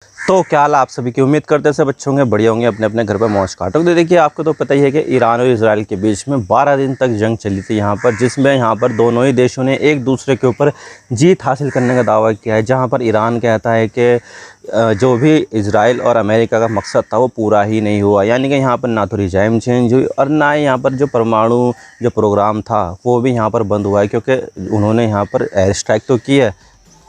तो क्या हाल आप सभी की उम्मीद करते हैं सब अच्छे होंगे, बढ़िया होंगे, अपने अपने घर पर मौज काटो। तो देखिए, आपको तो पता ही है कि ईरान और इजराइल के बीच में 12 दिन तक जंग चली थी यहाँ पर, जिसमें यहाँ पर दोनों ही देशों ने एक दूसरे के ऊपर जीत हासिल करने का दावा किया है। जहाँ पर ईरान कहता है कि जो भी इजराइल और अमेरिका का मकसद था वो पूरा ही नहीं हुआ, यानी कि यहाँ पर ना तो रिजाइम चेंज हुई और ना ही यहाँ पर जो परमाणु जो प्रोग्राम था वो भी यहाँ पर बंद हुआ है, क्योंकि उन्होंने यहाँ पर एयर स्ट्राइक तो की है,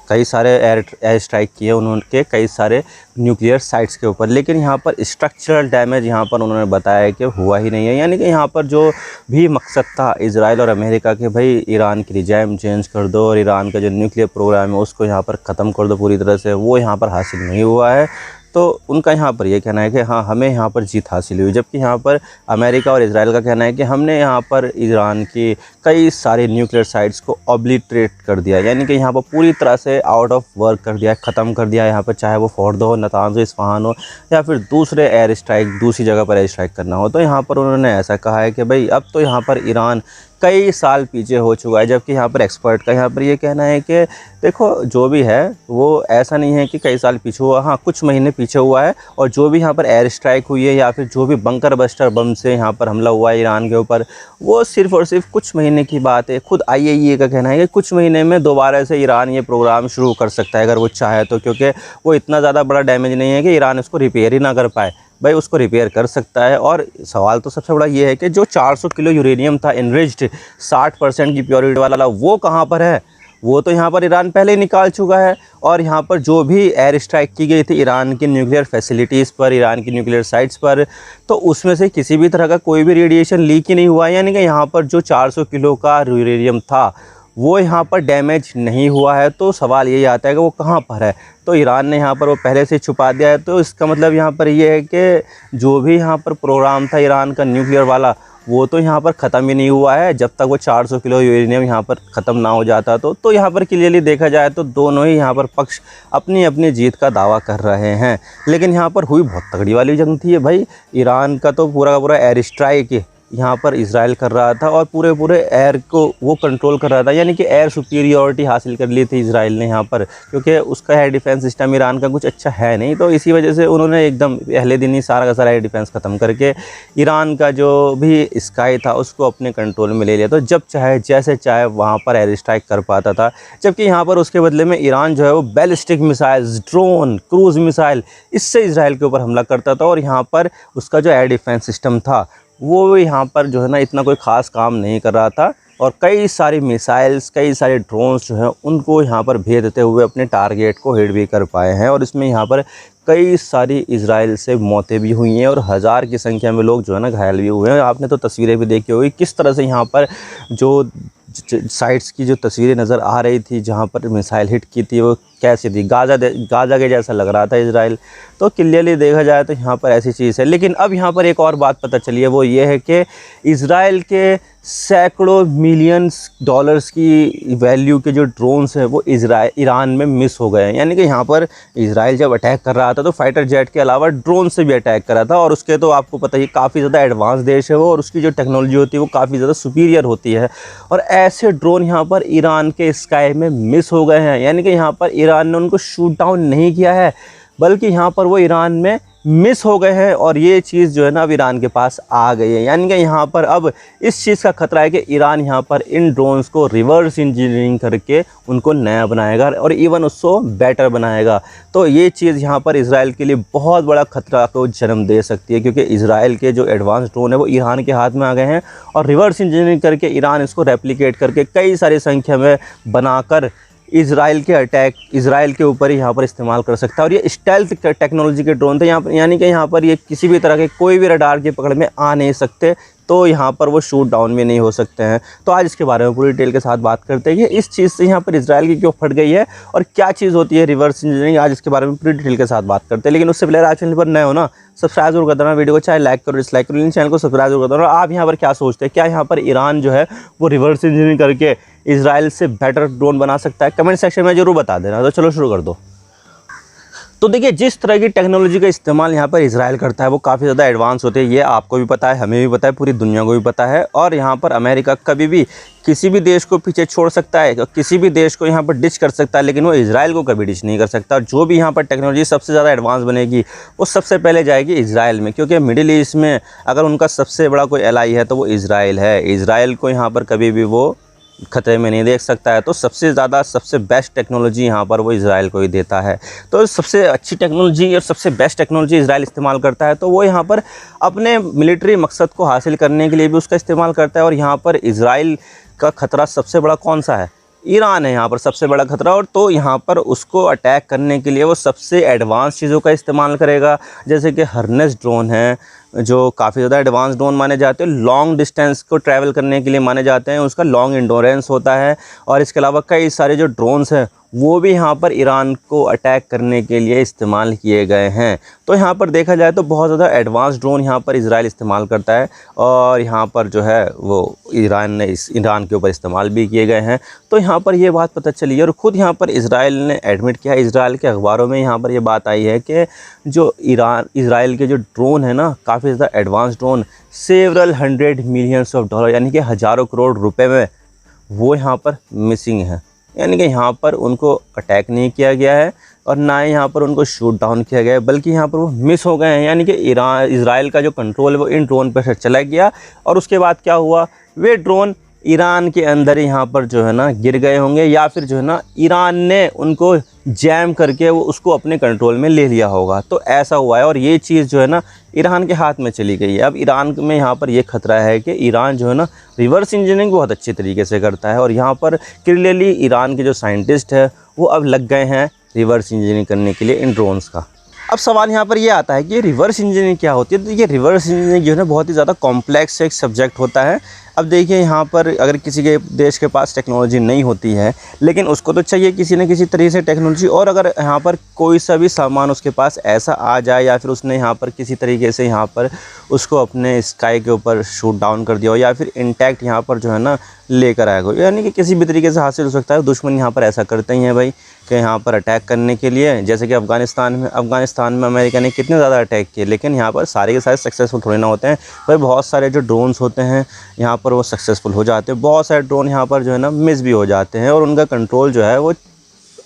कई सारे एयर स्ट्राइक किए उन्होंने कई सारे न्यूक्लियर साइट्स के ऊपर, लेकिन यहाँ पर स्ट्रक्चरल डैमेज यहाँ पर उन्होंने बताया कि हुआ ही नहीं है। यानी कि यहाँ पर जो भी मकसद था इजराइल और अमेरिका के, भाई ईरान की रिजाइम चेंज कर दो और ईरान का जो न्यूक्लियर प्रोग्राम है उसको यहाँ पर ख़त्म कर दो पूरी तरह से, वो यहाँ पर हासिल नहीं हुआ है। तो उनका यहाँ पर ये कहना है कि हाँ, हमें यहाँ पर जीत हासिल हुई, जबकि यहाँ पर अमेरिका और इजराइल का कहना है कि हमने यहाँ पर ईरान की कई सारे न्यूक्लियर साइट्स को ऑब्लिटरेट कर दिया, यानी कि यहाँ पर पूरी तरह से आउट ऑफ वर्क कर दिया, ख़त्म कर दिया यहाँ पर, चाहे वो फोर्दो हो, नतांज हो, इस्फहान हो या फिर दूसरे एयर स्ट्राइक दूसरी जगह पर एयर स्ट्राइक करना हो। तो यहाँ पर उन्होंने ऐसा कहा है कि भाई अब तो यहाँ पर ईरान कई साल पीछे हो चुका है, जबकि यहाँ पर एक्सपर्ट का यहाँ पर ये कहना है कि देखो जो भी है वो ऐसा नहीं है कि कई साल पीछे हुआ, हाँ कुछ महीने पीछे हुआ है। और जो भी यहाँ पर एयर स्ट्राइक हुई है या फिर जो भी बंकर बस्टर बम से यहाँ पर हमला हुआ है ईरान के ऊपर, वो सिर्फ़ और सिर्फ कुछ महीने की बात है। खुद IAEA का कहना है कि कुछ महीने में दोबारा से ईरान ये प्रोग्राम शुरू कर सकता है अगर वो चाहे तो, क्योंकि वो इतना ज़्यादा बड़ा डैमेज नहीं है कि ईरान उसको रिपेयर ही ना कर पाए। भाई उसको रिपेयर कर सकता है। और सवाल तो सबसे बड़ा ये है कि जो 400 किलो यूरेनियम था इनरिच्ड 60% की प्योरिटी वाला, वो कहाँ पर है? वो तो यहाँ पर ईरान पहले ही निकाल चुका है। और यहाँ पर जो भी एयर स्ट्राइक की गई थी ईरान की न्यूक्लियर फैसिलिटीज़ पर, ईरान की न्यूक्लियर साइट्स पर, तो उसमें से किसी भी तरह का कोई भी रेडिएशन लीक ही नहीं हुआ। यानी कि यहाँ पर जो 400 किलो का यूरेनियम था वो यहाँ पर डैमेज नहीं हुआ है। तो सवाल यही आता है कि वो कहाँ पर है? तो ईरान ने यहाँ पर वो पहले से छुपा दिया है। तो इसका मतलब यहाँ पर ये है कि जो भी यहाँ पर प्रोग्राम था ईरान का न्यूक्लियर वाला, वो तो यहाँ पर ख़त्म ही नहीं हुआ है जब तक वो 400 किलो यूरेनियम यहाँ पर ख़त्म ना हो जाता। तो यहाँ पर क्लियरली देखा जाए तो दोनों ही यहाँ पर पक्ष अपनी अपनी जीत का दावा कर रहे हैं। लेकिन यहाँ पर हुई बहुत तगड़ी वाली जंग थी भाई। ईरान का तो पूरा का पूरा एयर स्ट्राइक यहाँ पर इजराइल कर रहा था और पूरे एयर को वो कंट्रोल कर रहा था, यानी कि एयर सुपीरियॉरिटी हासिल कर ली थी इजराइल ने यहाँ पर, क्योंकि उसका एयर डिफेंस सिस्टम ईरान का कुछ अच्छा है नहीं। तो इसी वजह से उन्होंने एकदम पहले दिन ही सारा का सारा एयर डिफेंस ख़त्म करके ईरान का जो भी स्काई था उसको अपने कंट्रोल में ले लिया। तो जब चाहे जैसे चाहे वहाँ पर एयर स्ट्राइक कर पाता था। जबकि यहाँ पर उसके बदले में ईरान जो है वो ballistic missiles, drone, cruise missile, इससे इजराइल के ऊपर हमला करता था। और यहाँ पर उसका जो एयर डिफेंस सिस्टम था वो यहाँ पर जो है ना इतना कोई ख़ास काम नहीं कर रहा था। और कई सारी मिसाइल्स, कई सारे ड्रोन्स जो हैं उनको यहाँ पर भेजते हुए अपने टारगेट को हिट भी कर पाए हैं। और इसमें यहाँ पर कई सारी इजराइल से मौतें भी हुई हैं और हज़ार की संख्या में लोग जो है ना घायल भी हुए हैं। आपने तो तस्वीरें भी देखी होगी किस तरह से यहाँ पर जो साइट्स की जो तस्वीरें नज़र आ रही थी जहाँ पर मिसाइल हिट की थी वो कैसी थी, गाज़ा के जैसा लग रहा था इजराइल। तो क्लियरली देखा जाए तो यहाँ पर ऐसी चीज़ है। लेकिन अब यहाँ पर एक और बात पता चली है, वो ये है कि इजराइल के सैकड़ों मिलियंस डॉलर्स की वैल्यू के जो ड्रोन्स हैं वो ईरान में मिस हो गए हैं। यानी कि यहाँ पर इजराइल जब अटैक कर रहा था तो फाइटर जेट के अलावा ड्रोन से भी अटैक कर रहा था। और उसके तो आपको पता ही काफ़ी ज़्यादा एडवांस देश है वो, और उसकी जो टेक्नोलॉजी होती है वो काफ़ी ज़्यादा सुपीरियर होती है। और ऐसे ड्रोन यहाँ पर ईरान के स्काई में मिस हो गए हैं। यानी कि यहाँ पर ईरान ने उनको शूट डाउन नहीं किया है, बल्कि यहाँ पर वो ईरान में मिस हो गए हैं। और ये चीज़ जो है ना अब ईरान के पास आ गई है। यानी कि यहाँ पर अब इस चीज़ का खतरा है कि ईरान यहाँ पर इन ड्रोन्स को रिवर्स इंजीनियरिंग करके उनको नया बनाएगा और इवन उसको बेटर बनाएगा। तो ये चीज़ यहाँ पर इजराइल के लिए बहुत बड़ा खतरा को जन्म दे सकती है, क्योंकि इजराइल के जो एडवांस ड्रोन है वो ईरान के हाथ में आ गए हैं और रिवर्स इंजीनियरिंग करके ईरान इसको रेप्लिकेट करके कई सारी संख्या में बनाकर इजराइल के ऊपर ही यहाँ पर इस्तेमाल कर सकता है। और ये स्टेल्थ टेक्नोलॉजी के ड्रोन थे यहाँ पर, यानी कि यहाँ पर ये किसी भी तरह के कोई भी रडार की पकड़ में आ नहीं सकते, तो यहाँ पर वो शूट डाउन भी नहीं हो सकते हैं। तो आज इसके बारे में पूरी डिटेल के साथ बात करते हैं कि इस चीज़ से यहाँ पर इजराइल की क्यों फट गई है और क्या चीज़ होती है रिवर्स इंजीनियरिंग। आज इसके बारे में पूरी डिटेल के साथ बात करते हैं। लेकिन उससे पहले आज चैनल पर नए हो ना, सब्सक्राइब जरूर कर देना, वीडियो को चाहे लाइक करो डिसलाइक करो, लेकिन चैनल को सब्सक्राइब जरूर कर देना। और आप यहाँ पर क्या सोचते हैं, क्या यहाँ पर ईरान जो है वो रिवर्स इंजीनियरिंग करके इजराइल से बेटर ड्रोन बना सकता है? कमेंट सेक्शन में जरूर बता देना। तो चलो शुरू कर दो। तो देखिए, जिस तरह की टेक्नोलॉजी का इस्तेमाल यहाँ पर इजराइल करता है वो काफ़ी ज़्यादा एडवांस होते हैं। ये आपको भी पता है, हमें भी पता है, पूरी दुनिया को भी पता है। और यहाँ पर अमेरिका कभी भी किसी भी देश को पीछे छोड़ सकता है, किसी भी देश को यहाँ पर डिच कर सकता है, लेकिन वो इजराइल को कभी डिच नहीं कर सकता। और जो भी यहाँ पर टेक्नोलॉजी सबसे ज़्यादा एडवांस बनेगी वो सबसे पहले जाएगी इजराइल में, क्योंकि मिडिल ईस्ट में अगर उनका सबसे बड़ा कोई एलाई है तो वो इजराइल है। इजराइल को यहाँ पर कभी भी वो खतरे में नहीं देख सकता है। तो सबसे ज़्यादा सबसे बेस्ट टेक्नोलॉजी यहाँ पर वो इजराइल को ही देता है। तो सबसे अच्छी टेक्नोलॉजी और सबसे बेस्ट टेक्नोलॉजी इजराइल इस्तेमाल करता है, तो वो यहाँ पर अपने मिलिट्री मकसद को हासिल करने के लिए भी उसका इस्तेमाल करता है। और यहाँ पर इजराइल का ख़तरा सबसे बड़ा कौन सा है? ईरान है यहाँ पर सबसे बड़ा खतरा। और तो यहाँ पर उसको अटैक करने के लिए वो सबसे एडवांस चीज़ों का इस्तेमाल करेगा, जैसे कि हर्नेस ड्रोन है, जो काफ़ी ज़्यादा एडवांस ड्रोन माने जाते हैं, लॉन्ग डिस्टेंस को ट्रैवल करने के लिए माने जाते हैं, उसका लॉन्ग इंडोरेंस होता है। और इसके अलावा कई सारे जो ड्रोन्स हैं वो भी यहाँ पर ईरान को अटैक करने के लिए इस्तेमाल किए गए हैं। तो यहाँ पर देखा जाए तो बहुत ज़्यादा एडवांस ड्रोन यहाँ पर इजराइल इस्तेमाल करता है, और यहाँ पर जो है वो ईरान के ऊपर इस्तेमाल भी किए गए हैं। तो यहाँ पर ये बात पता चली है, और ख़ुद यहाँ पर इजराइल ने एडमिट किया, इजराइल के अखबारों में यहाँ पर ये बात आई है कि जो इजराइल के जो ड्रोन है ना, काफ़ी ज़्यादा एडवांस ड्रोन, सेवरल $100 मिलियन यानी कि हज़ारों करोड़ रुपए में वो यहाँ पर मिसिंग है। यानी कि यहाँ पर उनको अटैक नहीं किया गया है और ना ही यहाँ पर उनको शूट डाउन किया गया है, बल्कि यहाँ पर वो मिस हो गए हैं। यानी कि इजराइल का जो कंट्रोल है वो इन ड्रोन पर चला गया, और उसके बाद क्या हुआ, वे ड्रोन ईरान के अंदर ही यहाँ पर जो है ना गिर गए होंगे, या फिर जो है ना ईरान ने उनको जैम करके वो उसको अपने कंट्रोल में ले लिया होगा। तो ऐसा हुआ है, और ये चीज़ जो है ना ईरान के हाथ में चली गई है। अब ईरान में यहाँ पर ये खतरा है कि ईरान जो है ना रिवर्स इंजीनियरिंग बहुत अच्छे तरीके से करता है, और यहाँ पर क्लियरली ईरान के जो साइंटिस्ट है वो अब लग गए हैं रिवर्स इंजीनियरिंग करने के लिए इन ड्रोन्स का। अब सवाल यहाँ पर ये आता है कि रिवर्स इंजीनियरिंग क्या होती है। तो ये रिवर्स इंजीनियरिंग जो है ना बहुत ही ज़्यादा कॉम्प्लेक्स एक सब्जेक्ट होता है। अब देखिए, यहाँ पर अगर किसी के देश के पास टेक्नोलॉजी नहीं होती है, लेकिन उसको तो चाहिए किसी न किसी तरीके से टेक्नोलॉजी, और अगर यहाँ पर कोई सा भी सामान उसके पास ऐसा आ जाए, या फिर उसने यहाँ पर किसी तरीके से यहाँ पर उसको अपने स्काई के ऊपर शूट डाउन कर दिया हो, या फिर इंटैक्ट यहाँ पर जो है ना लेकर आएगा, यानी कि किसी भी तरीके से हासिल हो सकता है। दुश्मन यहाँ पर ऐसा करते ही हैं भाई कि यहाँ पर अटैक करने के लिए, जैसे कि अफ़गानिस्तान में अमेरिका ने कितने ज़्यादा अटैक किए, लेकिन यहाँ पर सारे के सारे सक्सेसफुल थोड़े ना होते हैं भाई। बहुत सारे जो ड्रोन्स होते हैं यहाँ पर वो सक्सेसफुल हो जाते हैं, बहुत सारे ड्रोन यहाँ पर जो है ना मिस भी हो जाते हैं, और उनका कंट्रोल जो है वो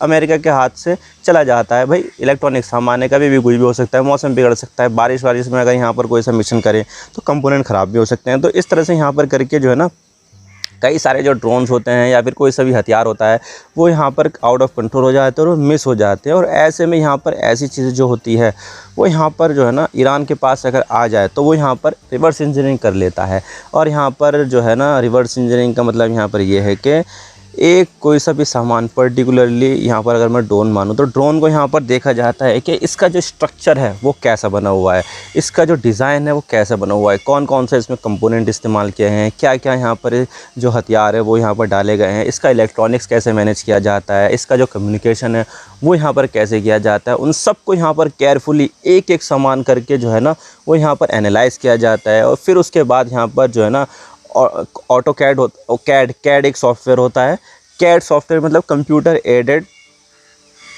अमेरिका के हाथ से चला जाता है। भाई इलेक्ट्रॉनिक सामान है, कभी भी कुछ भी हो सकता है, मौसम बिगड़ सकता है, बारिश में अगर यहाँ पर कोई सा मिशन करे तो कंपोनेंट ख़राब भी हो सकते हैं। तो इस तरह से यहाँ पर करके जो है ना कई सारे जो ड्रोन्स होते हैं या फिर कोई सा भी हथियार होता है वो यहाँ पर आउट ऑफ कंट्रोल हो जाते हैं और मिस हो जाते हैं। और ऐसे में यहाँ पर ऐसी चीज़ें जो होती है वो यहाँ पर जो है ना ईरान के पास अगर आ जाए तो वो यहाँ पर रिवर्स इंजीनियरिंग कर लेता है। और यहाँ पर जो है ना रिवर्स इंजीनियरिंग का मतलब यहाँ पर ये है कि एक कोई सा भी सामान पर्टिकुलरली यहाँ पर अगर मैं ड्रोन मानूँ तो ड्रोन को यहाँ पर देखा जाता है कि इसका जो स्ट्रक्चर है वो कैसा बना हुआ है, इसका जो डिज़ाइन है वो कैसा बना हुआ है, कौन कौन सा इसमें कंपोनेंट इस्तेमाल किए हैं, क्या क्या यहाँ पर जो हथियार है वो यहाँ पर डाले गए हैं, इसका इलेक्ट्रॉनिक्स कैसे मैनेज किया जाता है, इसका जो कम्युनिकेशन है वो यहाँ पर कैसे किया जाता है। उन सब को यहाँ पर केयरफुली एक एक सामान करके जो है ना वो यहाँ पर एनालाइज़ किया जाता है। और फिर उसके बाद यहाँ पर जो है ना ऑटो कैड एक सॉफ्टवेयर होता है। कैड सॉफ्टवेयर मतलब कंप्यूटर एडेड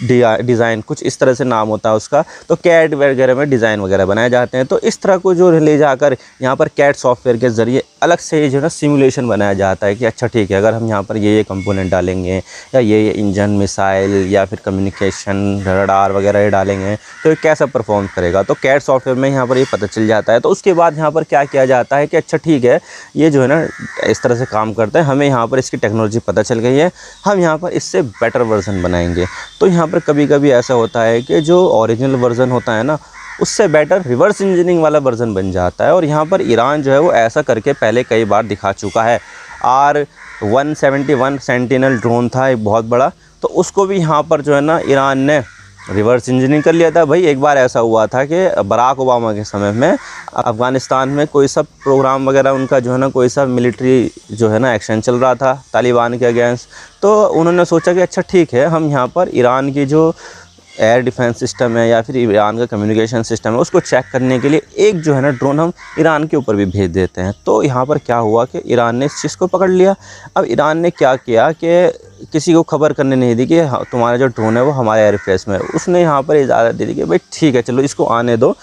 डिज़ाइन, कुछ इस तरह से नाम होता है उसका। तो कैड वगैरह में डिज़ाइन वगैरह बनाए जाते हैं। तो इस तरह को जो ले जाकर यहाँ पर कैड सॉफ्टवेयर के ज़रिए अलग से जो है ना सिमुलेशन बनाया जाता है कि अच्छा ठीक है, अगर हम यहाँ पर ये कंपोनेंट डालेंगे या ये इंजन मिसाइल या फिर कम्युनिकेशन रडार वगैरह डालेंगे तो ये कैसा परफॉर्म करेगा। तो कैड सॉफ्टवेयर में यहाँ पर ये पता चल जाता है। तो उसके बाद यहाँ पर क्या किया जाता है कि अच्छा ठीक है, ये जो है ना इस तरह से काम करता है, हमें यहाँ पर इसकी टेक्नोलॉजी पता चल गई है, हम यहाँ पर इससे बेटर वर्जन बनाएंगे। तो यहाँ पर कभी कभी ऐसा होता है कि जो ओरिजिनल वर्जन होता है ना उससे बेटर रिवर्स इंजीनियरिंग वाला वर्जन बन जाता है। और यहाँ पर ईरान जो है वो ऐसा करके पहले कई बार दिखा चुका है। R171 सेंटिनल ड्रोन था एक बहुत बड़ा, तो उसको भी यहाँ पर जो है ना ईरान ने रिवर्स इंजीनियरिंग कर लिया था। भाई एक बार ऐसा हुआ था कि बराक ओबामा के समय में अफ़गानिस्तान में कोई सा प्रोग्राम वगैरह उनका जो है ना कोई सा मिलिट्री जो है ना एक्शन चल रहा था तालिबान के अगेंस्ट। तो उन्होंने सोचा कि अच्छा ठीक है, हम यहाँ पर ईरान की जो एयर डिफेंस सिस्टम है या फिर ईरान का कम्युनिकेशन सिस्टम है, उसको चेक करने के लिए एक जो है ना ड्रोन हम ईरान के ऊपर भी भेज देते हैं। तो यहाँ पर क्या हुआ कि ईरान ने इस चीज़ को पकड़ लिया। अब ईरान ने क्या किया कि किसी को खबर करने नहीं दी कि तुम्हारा जो ड्रोन है वो हमारे एयर स्पेस में है। उसने यहाँ पर इजाज़त दे दी कि भाई ठीक है, चलो इसको आने दो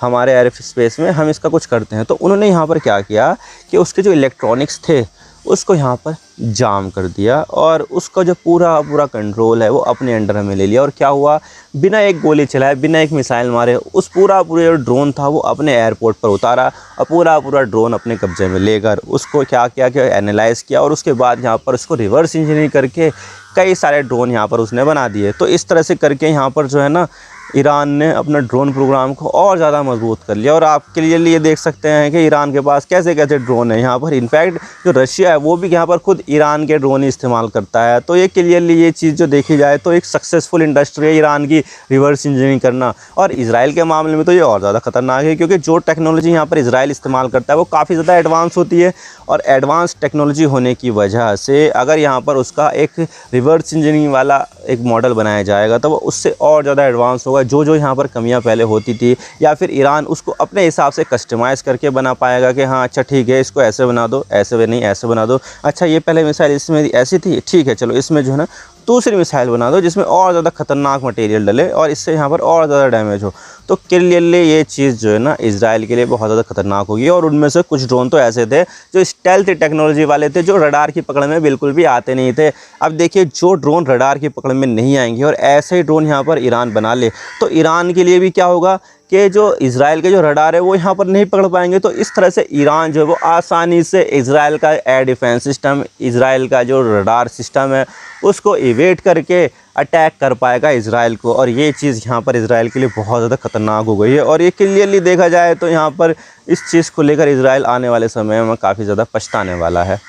हमारे एयर स्पेस में, हम इसका कुछ करते हैं। तो उन्होंने यहाँ पर क्या किया कि उसके जो इलेक्ट्रॉनिक्स थे उसको यहाँ पर जाम कर दिया और उसका जो पूरा कंट्रोल है वो अपने अंडर में ले लिया। और क्या हुआ, बिना एक गोली चलाए, बिना एक मिसाइल मारे उस पूरा जो ड्रोन था वो अपने एयरपोर्ट पर उतारा और पूरा ड्रोन अपने कब्जे में लेकर उसको क्या किया कि एनालाइज़ किया और उसके बाद यहाँ पर उसको रिवर्स इंजीनियरिंग करके कई सारे ड्रोन यहाँ पर उसने बना दिए। तो इस तरह से करके यहाँ पर जो है ना ईरान ने अपना ड्रोन प्रोग्राम को और ज़्यादा मजबूत कर लिया। और आपके लिए देख सकते हैं कि ईरान के पास कैसे कैसे ड्रोन है यहाँ पर। इनफैक्ट जो रशिया है वो भी यहाँ पर खुद ईरान के ड्रोन ही इस्तेमाल करता है। तो ये क्लियरली ये चीज़ जो देखी जाए तो एक सक्सेसफुल इंडस्ट्री है ईरान की रिवर्स इंजीनियरिंग करना। और इजराइल के मामले में तो ये और ज़्यादा ख़तरनाक है, क्योंकि जो टेक्नोलॉजी यहाँ पर इजराइल इस्तेमाल करता है वो काफ़ी ज़्यादा एडवांस होती है। और एडवांस टेक्नोलॉजी होने की वजह से अगर यहाँ पर उसका एक रिवर्स इंजीनियरिंग वाला एक मॉडल बनाया जाएगा तो वो उससे और ज़्यादा एडवांस होगा। जो यहाँ पर कमियां पहले होती थी या फिर ईरान उसको अपने हिसाब से कस्टमाइज़ करके बना पाएगा कि हाँ अच्छा ठीक है इसको ऐसे बना दो, ऐसे नहीं ऐसे बना दो, अच्छा ये पहले मिसाइल इसमें ऐसी थी, ठीक है चलो इसमें जो है ना दूसरी मिसाइल बना दो जिसमें और ज़्यादा ख़तरनाक मटेरियल डले और इससे यहाँ पर और ज़्यादा डैमेज हो। तो क्लियरली ये चीज़ जो है ना इजराइल के लिए बहुत ज़्यादा खतरनाक होगी। और उनमें से कुछ ड्रोन तो ऐसे थे जो स्टेल्थ टेक्नोलॉजी वाले थे, जो रडार की पकड़ में बिल्कुल भी आते नहीं थे। अब देखिए जो ड्रोन रडार की पकड़ में नहीं आएंगे और ऐसे ही ड्रोन यहाँ पर ईरान बना ले तो ईरान के लिए भी क्या होगा कि जो इजराइल के जो रडार है वो यहाँ पर नहीं पकड़ पाएंगे। तो इस तरह से ईरान जो है वो आसानी से इजराइल का एयर डिफेंस सिस्टम, इजराइल का जो रडार सिस्टम है उसको इवेट करके अटैक कर पाएगा इजराइल को। और ये चीज़ यहाँ पर इजराइल के लिए बहुत ज़्यादा ख़तरनाक हो गई है। और ये क्लियरली देखा जाए तो यहाँ पर इस चीज़ को लेकर इजराइल आने वाले समय में काफ़ी ज़्यादा पछताने वाला है।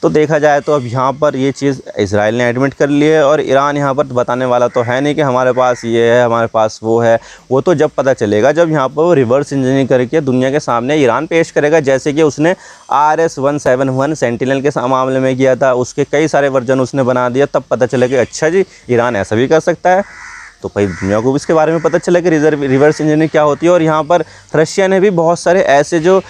तो देखा जाए तो अब यहाँ पर ये चीज़ इजराइल ने एडमिट कर ली है और ईरान यहाँ पर बताने वाला तो है नहीं कि हमारे पास ये है हमारे पास वो है। वो तो जब पता चलेगा जब यहाँ पर वो रिवर्स इंजीनियरिंग करके दुनिया के सामने ईरान पेश करेगा, जैसे कि उसने RS-171 सेंटिनल के मामले में किया था। उसके कई सारे वर्जन उसने बना दिया, तब पता चलेगा अच्छा जी ईरान ऐसा भी कर सकता है। तो भाई दुनिया को भी इसके बारे में पता चला कि रिवर्स इंजीनियरिंग क्या होती है। और यहाँ पर रशिया ने भी बहुत सारे ऐसे जो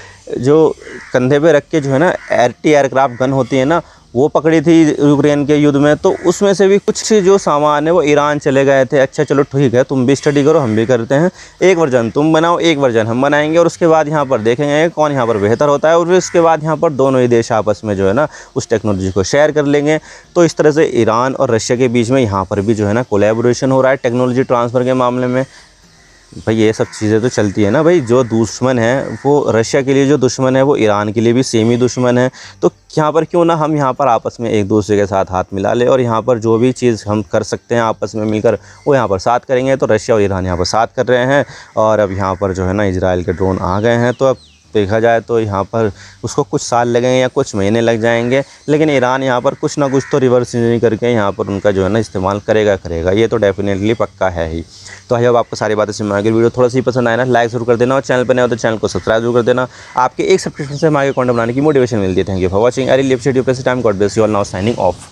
कंधे पे रख के जो है ना एंटी एयरक्राफ्ट गन होती है ना वो पकड़ी थी यूक्रेन के युद्ध में। तो उसमें से भी कुछ जो सामान है वो ईरान चले गए थे। अच्छा चलो ठीक है, तुम भी स्टडी करो हम भी करते हैं, एक वर्जन तुम बनाओ एक वर्जन हम बनाएंगे और उसके बाद यहाँ पर देखेंगे कौन यहाँ पर बेहतर होता है। और फिर उसके बाद यहाँ पर दोनों ही देश आपस में जो है ना उस टेक्नोलॉजी को शेयर कर लेंगे। तो इस तरह से ईरान और रशिया के बीच में यहाँ पर भी जो है ना कोलैबोरेशन हो रहा है टेक्नोलॉजी ट्रांसफ़र के मामले में। भाई ये सब चीज़ें तो चलती है ना भाई। जो दुश्मन है वो रशिया के लिए जो दुश्मन है वो ईरान के लिए भी सेम ही दुश्मन है। तो यहाँ पर क्यों ना हम यहाँ पर आपस में एक दूसरे के साथ हाथ मिला ले और यहाँ पर जो भी चीज़ हम कर सकते हैं आपस में मिलकर वो यहाँ पर साथ करेंगे। तो रशिया और ईरान यहाँ पर साथ कर रहे हैं और अब यहाँ पर जो है ना इजराइल के ड्रोन आ गए हैं। तो अब देखा जाए तो यहाँ पर उसको कुछ साल लगेंगे या कुछ महीने लग जाएंगे, लेकिन ईरान यहाँ पर कुछ ना कुछ तो रिवर्स इंजीनियरिंग करके यहाँ पर उनका जो है ना इस्तेमाल करेगा। ये तो डेफिनेटली पक्का है ही। तो आई होप आपको सारी बातें समझ में आएगी। वीडियो थोड़ा सी पसंद आए ना लाइक जरूर कर देना और चैनल पर नए हो तो चैनल को सब्सक्राइब जरूर कर देना। आपके एक सब्सक्रिप्शन से हमें आगे कंटेंट बनाने की मोटिवेशन मिलती है। Thank you for watching. I really appreciate your precious time. God bless you all. Now signing off.